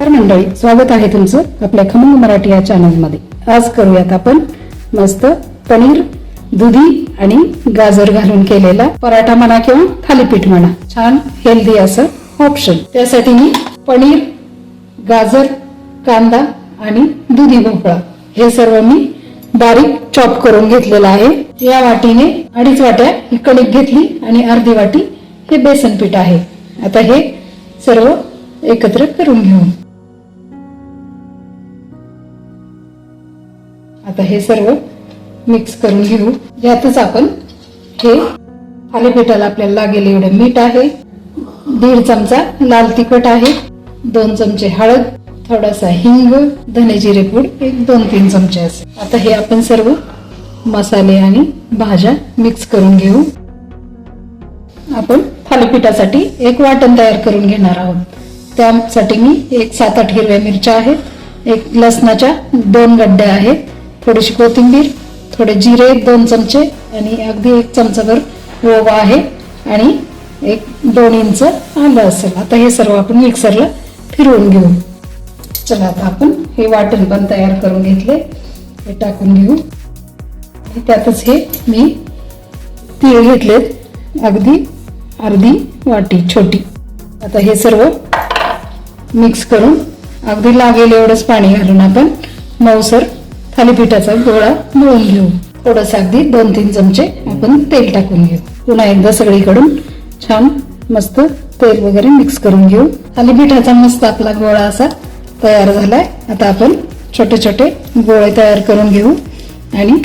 नमस्कार मंडळी, स्वागत आहे तुमचं आपल्या खमंग मराठी या चॅनलमध्ये। आज करूयात आपण मस्त पनीर, दुधी आणि गाजर घालून केलेला पराठा म्हणा किंवा थालीपीठ म्हणा, छान हेल्दी असं ऑप्शन। त्यासाठी मी पनीर, गाजर, कांदा आणि दुधी भोपळा हे सर्व मी बारीक चॉप करून घेतलेला आहे। या वाटीने 2.5 वाट्या ही कणिक घेतली आणि अर्धी वाटी हे बेसन पीठ आहे। आता हे सर्व एकत्र करून घेऊ। आता हे सर्व मिक्स करून घेऊ। यातच आपण हे थालीपीठाला आपल्याला लागेल एवढे मीठ आहे, 1.5 चमचा लाल तिखट आहे, 2 चमचे हळद, थोडासा हिंग, धने जिरे पूड 1-2-3 चमचे असे। आता हे आपण सर्व मसाले आणि भाज्या मिक्स करून घेऊ। आपण थालीपीठासाठी एक वाटण तयार करून घेणार आहोत। त्यासाठी मी 7-8 हिरव्या मिरच्या आहेत, एक लसणाच्या 2 गड्ड्या आहेत, थोडीशी कोथिंबीर, थोडे जिरे 2 चमचे आणि अगदी 1 चमचाभर ओवा आहे आणि 1-2 इंच आलं असेल। आता हे सर्व आपण मिक्सरला फिरवून घेऊ। चला आता आपण हे वाटण पण तयार करून घेतले, हे टाकून घेऊ। त्यातच हे मी तीळ घेतलेत, अगदी अर्धी वाटी छोटी। आता हे सर्व मिक्स करून अगदी लागेल एवढंच पाणी घालून आपण मऊसर थालीपीठाचा गोळा मळून घेऊ। थोडंसं अगदी 2-3 चमचे आपण तेल टाकून घेऊ। पुन्हा एकदा सगळीकडून छान मस्त तेल वगैरे मिक्स करून घेऊ। थालीपीठाचा मस्त आपला गोळा असा तयार झालाय। आता आपण छोटे छोटे गोळे तयार करून घेऊ आणि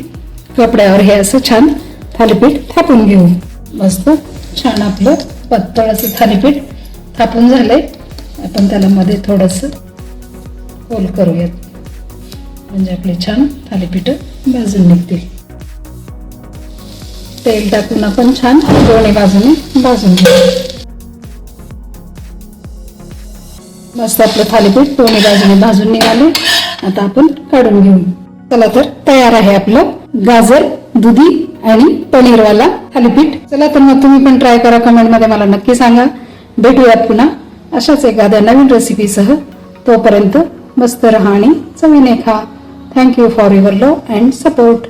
कपड्यावर हे असं छान थालीपीठ थापून घेऊ। मस्त छान आपलं पातळ असं थालीपीठ थापून झालंय। आपण त्याला मध्ये थोडंसं होल करूयात, म्हणजे आपले छान थालीपीठ भाजून निघतील। तेल टाकून आपण छान दोन्ही बाजूने भाजून घेऊ। मस्त आपलं थालीपीठ दोन्ही बाजूने भाजून निघाले। आता आपण काढून घेऊ। चला तर तयार आहे आपलं गाजर, दुधी आणि पनीरवाला थालीपीठ। चला तर मग तुम्ही पण ट्राय करा, कमेंट मध्ये मला नक्की सांगा। भेटूयात पुन्हा अशाच एखाद्या नवीन रेसिपीसह। तोपर्यंत मस्त रहा आणि चवीने खा। Thank you for your love and support.